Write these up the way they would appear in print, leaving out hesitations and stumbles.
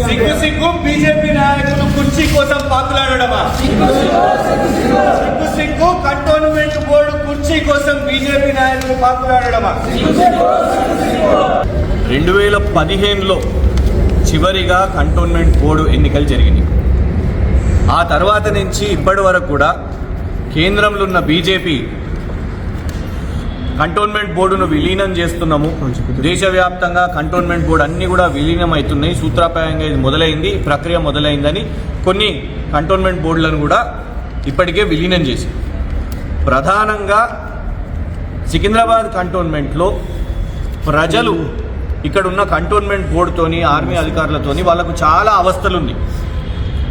సిగ్గు సిగ్గు బీజేపీ నాయకులు కుర్చీ కోసం పాకులాడడమా? సిగ్గు సిగ్గు కంటోన్మెంట్ బోర్డు కుర్చీ కోసం బీజేపీ నాయకులు పాకులాడడమా? 2015లో చివరిగా కంటోన్మెంట్ బోర్డు ఎన్నికలు జరిగినాయి. ఆ తర్వాత నుంచి ఇప్పటి వరకు కూడా కేంద్రంలో ఉన్న బీజేపీ కంటోన్మెంట్ బోర్డును విలీనం చేస్తున్నాము, దేశవ్యాప్తంగా కంటోన్మెంట్ బోర్డు అన్నీ కూడా విలీనం అవుతున్నాయి, సూత్రప్రాయంగా ఇది మొదలైంది, ప్రక్రియ మొదలైందని కొన్ని కంటోన్మెంట్ బోర్డులను కూడా ఇప్పటికే విలీనం చేసి, ప్రధానంగా సికింద్రాబాద్ కంటోన్మెంట్లో ప్రజలు ఇక్కడ ఉన్న కంటోన్మెంట్ బోర్డుతోని ఆర్మీ అధికారులతోని వాళ్ళకు చాలా అవస్థలుంది.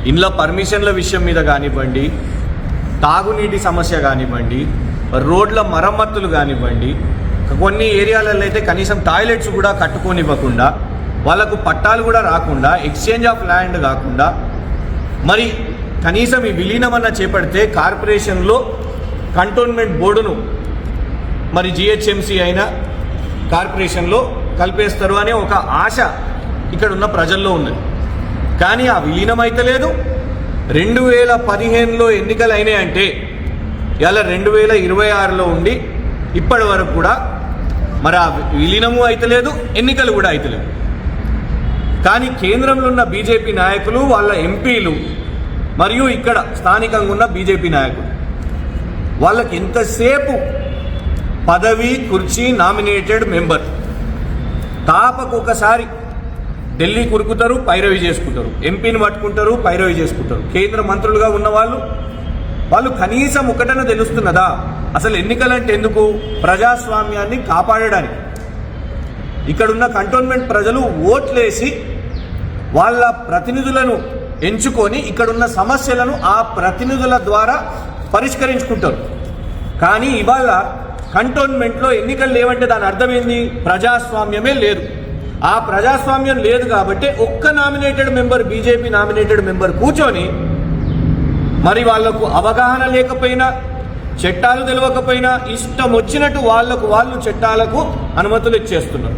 ఇండ్ల పర్మిషన్ల విషయం మీద కానివ్వండి, తాగునీటి సమస్య కానివ్వండి, రోడ్ల మరమ్మతులు కానివ్వండి, కొన్ని ఏరియాలలో అయితే కనీసం టాయిలెట్స్ కూడా కట్టుకోనివ్వకుండా, వాళ్ళకు పట్టాలు కూడా రాకుండా, ఎక్స్చేంజ్ ఆఫ్ ల్యాండ్ కాకుండా, మరి కనీసం ఈ విలీనమన్నా చేపడితే కార్పొరేషన్లో కంటోన్మెంట్ బోర్డును మరి జిహెచ్ఎంసీ అయినా కార్పొరేషన్లో కలిపేస్తారు అనే ఒక ఆశ ఇక్కడ ఉన్న ప్రజల్లో ఉన్నది. కానీ ఆ విలీనం అయితే లేదు. 2015లో ఎన్నికలు అయినాయంటే ఇలా 2026లో ఉండి ఇప్పటి వరకు కూడా మరి ఆ విలీనము అయితే లేదు, ఎన్నికలు కూడా అయితే లేవు. కానీ కేంద్రంలో ఉన్న బీజేపీ నాయకులు, వాళ్ళ ఎంపీలు మరియు ఇక్కడ స్థానికంగా ఉన్న బీజేపీ నాయకులు వాళ్ళకి ఎంతసేపు పదవి, కుర్చీ, నామినేటెడ్ మెంబర్ తాపకు ఒకసారి ఢిల్లీ కురుకుతారు, పైరవి చేసుకుంటారు, ఎంపీని పట్టుకుంటారు, పైరవి చేసుకుంటారు. కేంద్ర మంత్రులుగా ఉన్న వాళ్ళు కనీసం ఒకటన తెలుస్తున్నదా? అసలు ఎన్నికలంటే ఎందుకు? ప్రజాస్వామ్యాన్ని కాపాడడానికి. ఇక్కడున్న కంటోన్మెంట్ ప్రజలు ఓట్లేసి వాళ్ళ ప్రతినిధులను ఎంచుకొని ఇక్కడున్న సమస్యలను ఆ ప్రతినిధుల ద్వారా పరిష్కరించుకుంటారు. కానీ ఇవాళ కంటోన్మెంట్లో ఎన్నికలు లేవంటే దాని అర్థమైంది, ప్రజాస్వామ్యమే లేదు. ఆ ప్రజాస్వామ్యం లేదు కాబట్టి ఒక్క nominated member, BJP nominated member కూర్చొని మరి వాళ్లకు అవగాహన లేకపోయినా, చట్టాలు తెలియకపోయినా ఇష్టం వచ్చినట్టు వాళ్ళు చట్టాలకు అనుమతులు ఇచ్చేస్తున్నారు.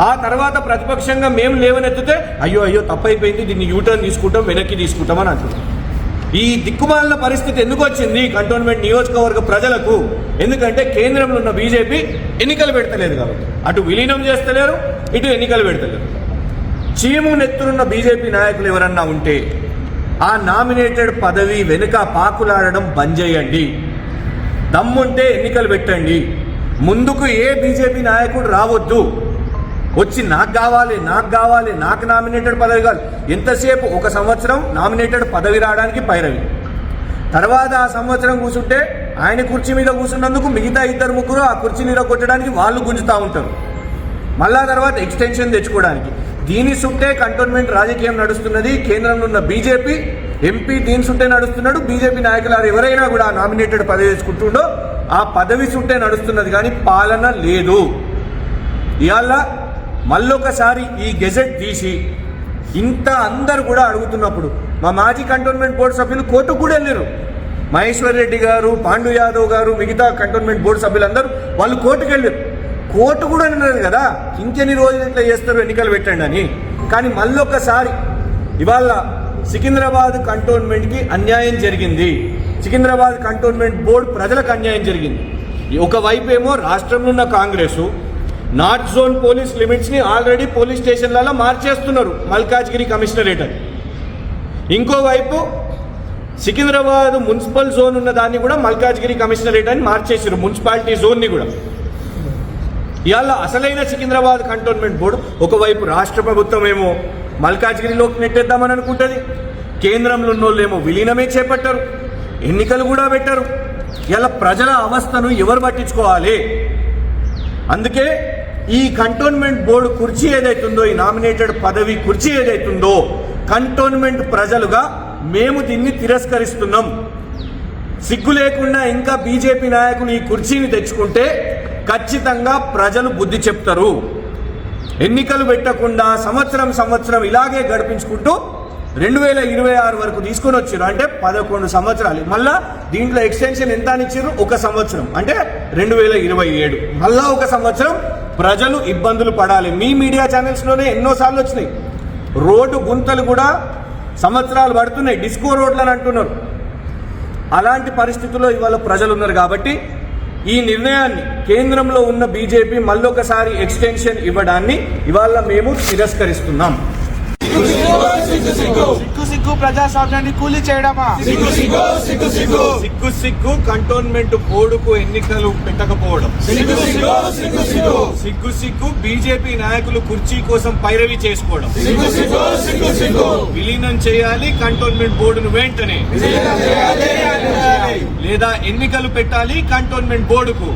ఆ తర్వాత ప్రతిపక్షంగా మేము లేవనెత్తితే అయ్యో తప్పైపోయింది, దీన్ని యూటర్న్ తీసుకుంటాం, వెనక్కి తీసుకుంటామని అంటున్నాం. ఈ దిక్కుమాలిన పరిస్థితి ఎందుకు వచ్చింది కంటోన్మెంట్ నియోజకవర్గ ప్రజలకు? ఎందుకంటే కేంద్రంలో ఉన్న బీజేపీ ఎన్నికలు పెడతలేదు కాబట్టి. అటు విలీనం చేస్తలేరు, ఇటు ఎన్నికలు పెడతలేరు. చీము నెత్తురున్న బీజేపీ నాయకులు ఎవరన్నా ఉంటే ఆ నామినేటెడ్ పదవి వెనుక పాకులాడడం బంద్ చేయండి. దమ్ముంటే ఎన్నికలు పెట్టండి. ముందుకు ఏ బీజేపీ నాయకుడు రావద్దు. వచ్చి నాకు కావాలి, నాకు నామినేటెడ్ పదవి కావాలి. ఎంతసేపు? ఒక సంవత్సరం నామినేటెడ్ పదవి రావడానికి పైరవి, తర్వాత ఆ సంవత్సరం కూర్చుంటే ఆయన కుర్చీ మీద కూర్చున్నందుకు మిగతా 2-3 ఆ కుర్చీ మీద కొట్టడానికి వాళ్ళు గుంజుతూ ఉంటారు. మళ్ళా తర్వాత ఎక్స్టెన్షన్ తెచ్చుకోవడానికి. దీని సుట్టే కంటోన్మెంట్ రాజకీయం నడుస్తున్నది. కేంద్రంలో ఉన్న బీజేపీ ఎంపీ దీని సుట్టే నడుస్తున్నాడు. బీజేపీ నాయకులు ఎవరైనా కూడా నామినేటెడ్ పదవి తెచ్చుకుంటుండో ఆ పదవి సుట్టే నడుస్తున్నది, కానీ పాలన లేదు. ఇవాళ మళ్ళొకసారి ఈ గెజెట్ తీసి ఇంత అందరు కూడా అడుగుతున్నప్పుడు మా మాజీ కంటోన్మెంట్ బోర్డు సభ్యులు కోర్టుకు కూడా వెళ్ళారు. మహేశ్వర్ రెడ్డి గారు, పాండు యాదవ్ గారు, మిగతా కంటోన్మెంట్ బోర్డు సభ్యులందరూ వాళ్ళు కోర్టుకు వెళ్ళారు. కోర్టు కూడా అన్నారు కదా ఇంకెన్ని రోజులు ఇట్లా చేస్తారు, ఎన్నికలు పెట్టండి అని. కానీ మళ్ళొకసారి ఇవాళ సికింద్రాబాద్ కంటోన్మెంట్కి అన్యాయం జరిగింది. సికింద్రాబాద్ కంటోన్మెంట్ బోర్డు ప్రజలకు అన్యాయం జరిగింది. ఒకవైపు ఏమో రాష్ట్రంలో ఉన్న కాంగ్రెసు నార్త్ జోన్ పోలీస్ లిమిట్స్ని ఆల్రెడీ పోలీస్ స్టేషన్లలో మార్చేస్తున్నారు, మల్కాజ్గిరి కమిషనరేట్ అని. ఇంకోవైపు సికింద్రాబాద్ మున్సిపల్ జోన్ ఉన్న దాన్ని కూడా మల్కాజ్గిరి కమిషనరేట్ అని మార్చేసారు, మున్సిపాలిటీ జోన్ని కూడా. ఇవాళ అసలైన సికింద్రాబాద్ కంటోన్మెంట్ బోర్డు ఒకవైపు రాష్ట్ర ప్రభుత్వం ఏమో మల్కాజ్గిరిలోకి నెట్టేద్దామని అనుకుంటుంది, కేంద్రంలో ఉన్నోళ్ళేమో విలీనమే చేపట్టారు, ఎన్నికలు కూడా పెట్టారు. ఇలా ప్రజల అవస్థను ఎవరు పట్టించుకోవాలి? అందుకే ఈ కంటోన్మెంట్ బోర్డు కుర్చీ ఏదైతుందో, ఈ నామినేటెడ్ పదవి కుర్చీ ఏదైతుందో, కంటోన్మెంట్ ప్రజలుగా మేము దీన్ని తిరస్కరిస్తున్నాం. సిగ్గు లేకుండా ఇంకా బీజేపీ నాయకులు ఈ కుర్చీని తెచ్చుకుంటే ఖచ్చితంగా ప్రజలు బుద్ధి చెప్తారు. ఎన్నికలు పెట్టకుండా సంవత్సరం ఇలాగే గడిపించుకుంటూ 2026 వరకు తీసుకొని వచ్చారు. అంటే 11 సంవత్సరాలు. మళ్ళా దీంట్లో ఎక్స్టెన్షన్ ఎంత అని ఇచ్చారు? 1 సంవత్సరం, అంటే 2027. మళ్ళా 1 సంవత్సరం ప్రజలు ఇబ్బందులు పడాలి. మీ మీడియా ఛానల్స్లోనే ఎన్నోసార్లు వచ్చినాయి. రోడ్డు గుంతలు కూడా సంవత్సరాలు పడుతున్నాయి, డిస్కో రోడ్లు అని అంటున్నారు. అలాంటి పరిస్థితుల్లో ఇవాళ ప్రజలు ఉన్నారు. కాబట్టి ఈ నిర్ణయాన్ని కేంద్రంలో ఉన్న బీజేపీ మళ్ళొకసారి ఎక్స్టెన్షన్ ఇవ్వడాన్ని ఇవాళ మేము తిరస్కరిస్తున్నాం. సిగ్గు ప్రజాస్వామ్యాన్ని కూలీ చేయడమా? సిగ్గు కంటోన్మెంట్ బోర్డుకు ఎన్నికలు పెట్టకపోవడం. సిగ్గు బీజేపీ నాయకులు కుర్చీ కోసం పైరవి చేసుకోవడం. విలీనం చేయాలి కంటోన్మెంట్ బోర్డును వెంటనే, లేదా ఎన్నికలు పెట్టాలి కంటోన్మెంట్ బోర్డుకు.